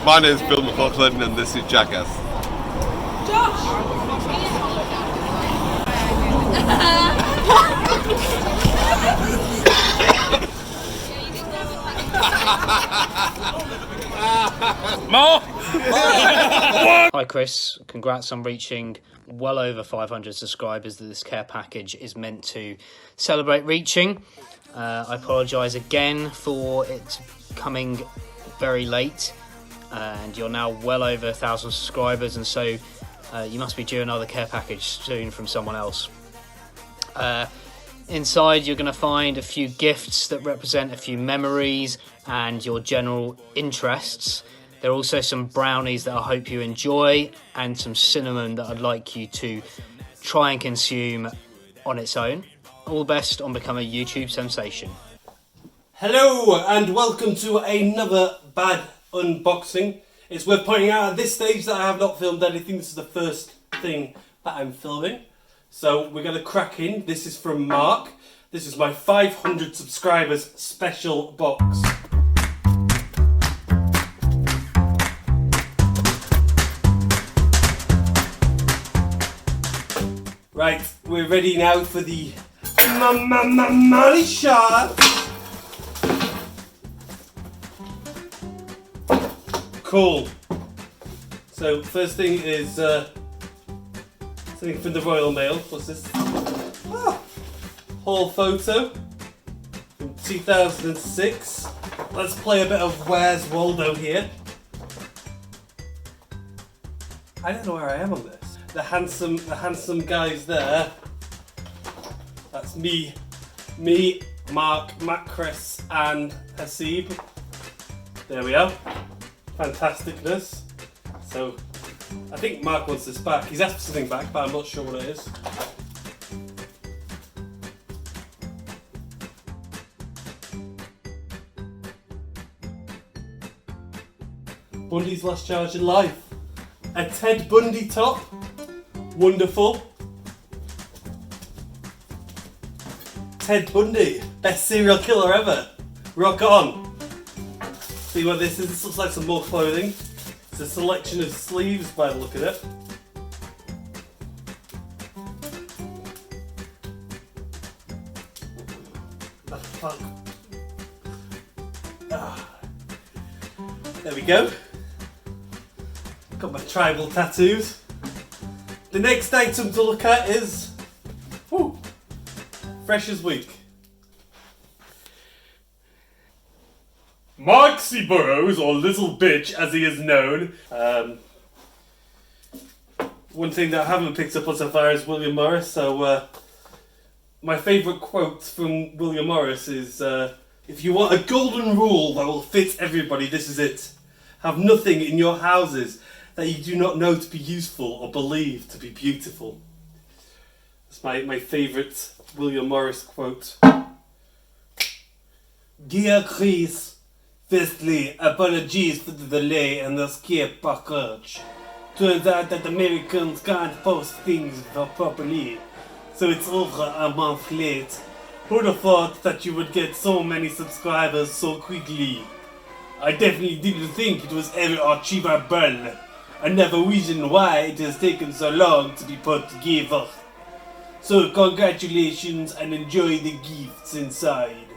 My name's Bill McLaughlin and this is Jackass. More? Hi Chris, congrats on reaching well over 500 subscribers that this care package is meant to celebrate reaching. I apologise again for it coming very late, and you're now well over 1,000 subscribers, and so you must be due another care package soon from someone else. Inside you're going to find a few gifts that represent a few memories and your general interests. There are also some brownies that I hope you enjoy and some cinnamon that I'd like you to try and consume on its own. All the best on becoming a YouTube sensation. Hello and welcome to another bad unboxing. It's worth pointing out at this stage that I have not filmed anything. This is the first thing that I'm filming. So we're going to crack in. This is from Mark. This is my 500 subscribers special box. Right, we're ready now for the money shot. Cool. So first thing is something from the Royal Mail. What's this? Haul photo from 2006. Let's play a bit of Where's Waldo here. I don't know where I am on this. The handsome guys there. That's me, Mark, Matt, Chris, and Hasib. There we are. Fantasticness. So, I think Mark wants this back. He's asked for something back, but I'm not sure what it is. Bundy's last charge in life. A Ted Bundy top. Wonderful. Ted Bundy, best serial killer ever. Rock on. See what this is? This looks like some more clothing. It's a selection of sleeves by the look of it. The fuck? There we go. Got my tribal tattoos. The next item to look at is Freshers Week. Marksy Burrows, or Little Bitch as he is known. One thing that I haven't picked up on so far is William Morris. So my favourite quote from William Morris is, if you want a golden rule that will fit everybody, this is it. Have nothing in your houses that you do not know to be useful or believe to be beautiful. That's my favourite William Morris quote. Dear Chris, firstly, apologies for the delay and the escape package. Turns out that Americans can't post things properly, so it's over a month late. Who'd have thought that you would get so many subscribers so quickly? I definitely didn't think it was ever achievable. I never reason why it has taken so long to be put together. So congratulations and enjoy the gifts inside.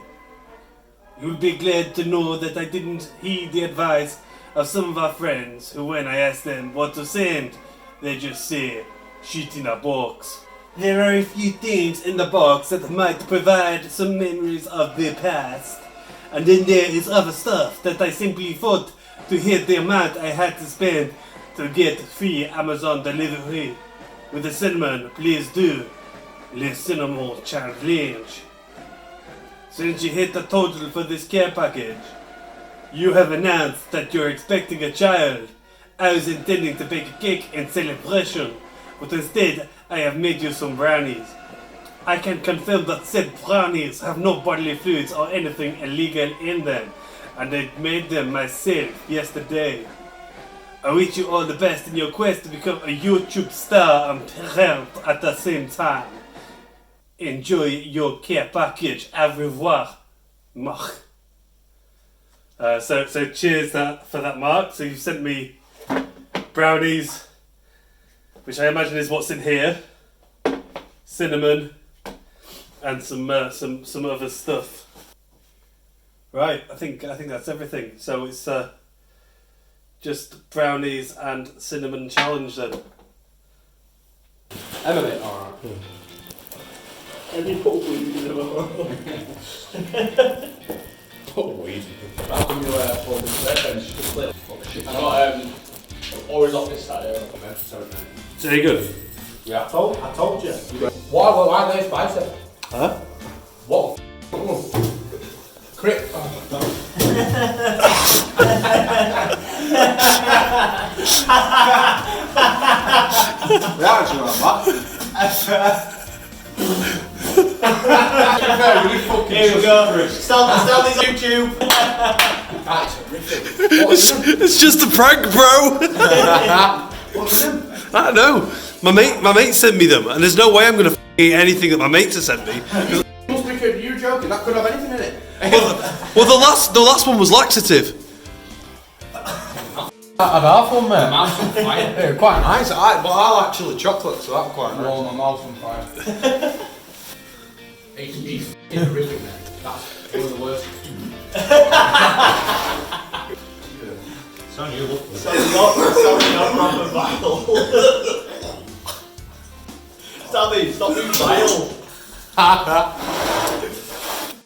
You'll be glad to know that I didn't heed the advice of some of our friends who, when I ask them what to send, they just say, shit in a box. There are a few things in the box that might provide some memories of the past. And then there is other stuff that I simply thought to hit the amount I had to spend to get free Amazon delivery. With the cinnamon, please do Le Cinnamon Challenge. Since you hit the total for this care package, you have announced that you're expecting a child. I was intending to bake a cake in celebration, but instead I have made you some brownies. I can confirm that said brownies have no bodily fluids or anything illegal in them, and I made them myself yesterday. I wish you all the best in your quest to become a YouTube star and parent at the same time. Enjoy your care package. Au revoir, Mark. So cheers for that, Mark. So you've sent me brownies, which I imagine is what's in here, cinnamon, and some other stuff. Right, I think that's everything. So it's just brownies and cinnamon challenge then. Emily, alright. Any put weed in them? Put weed. How come you hold this bench? Just little fuck shit. I got always off this side. So you good? Yeah, I told you. Why are they spicy? Huh? What? Crit. Oh, no. Yeah, actually not bad. Here we go. Start this YouTube. It's just a prank, bro. What's them? I don't know. My mate sent me them, and there's no way I'm gonna eat anything that my mates have sent me. Must be good. You joking? That could have anything in it. Well, the last one was laxative. I'd half one, mate. My mouth's on fire. Yeah, quite nice. But I like chili chocolate, so that's quite nice. Well, my mouth's on fire. It's horrific, man. That's one of the worst. Son, you look good. Sorry, not proper vital. Sammy, stop being vile.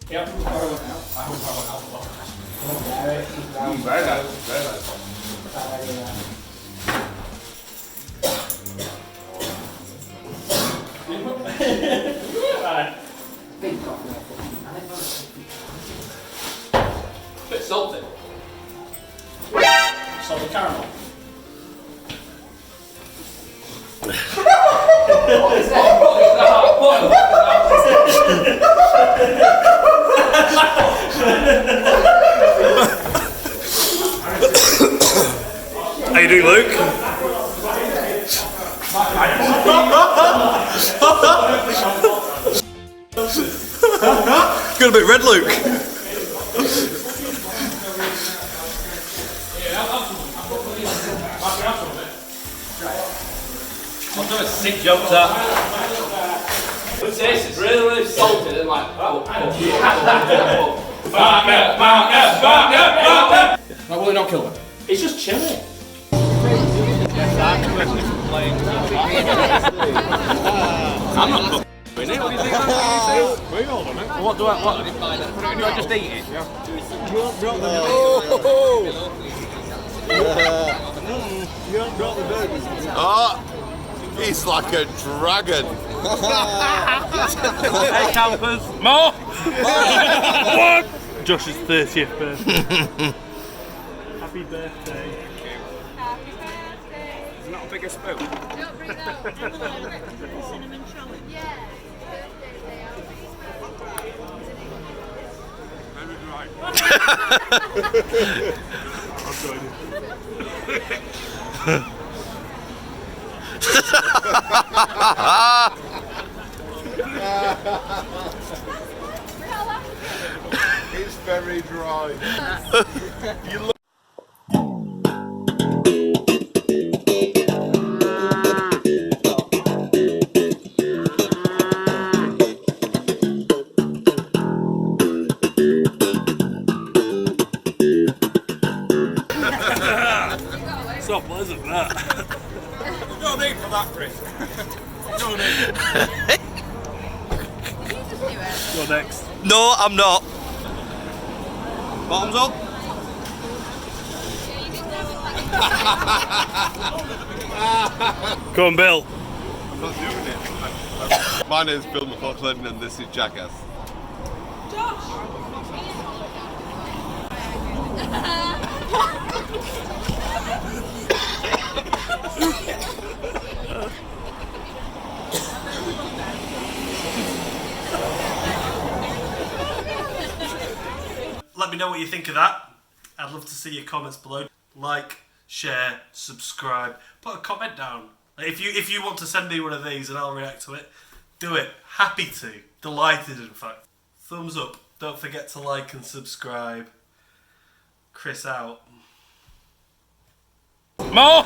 Yep. Very nice. Very nice. Bit salty. Salted caramel. What is that? How you doing, Luke? Got a bit red, Luke. I'm doing sick jokes that. This is really salted and like. Like, will it not kill them? It's just chili. I'm not doing it. What do you think I'm going to What do I just eat it? Oh, he's like a dragon. Hey campers, more! What? Josh's 30th birthday. Happy birthday. Happy birthday. Is it not a bigger spoon? Don't bring that cinnamon challenge. Yeah. Birthday day out. I'm joining. It's very dry. You look. It's not pleasant, that. No need for that, Chris. No need. Go next. No, I'm not. Bottoms up. Come on, Bill. I'm not doing it. My name's Bill McLaughlin and this is Jackass. Let me know what you think of that. I'd love to see your comments below. Like, share, subscribe. Put a comment down. If you want to send me one of these and I'll react to it, do it. Happy to. Delighted, in fact. Thumbs up. Don't forget to like and subscribe. Chris out. More!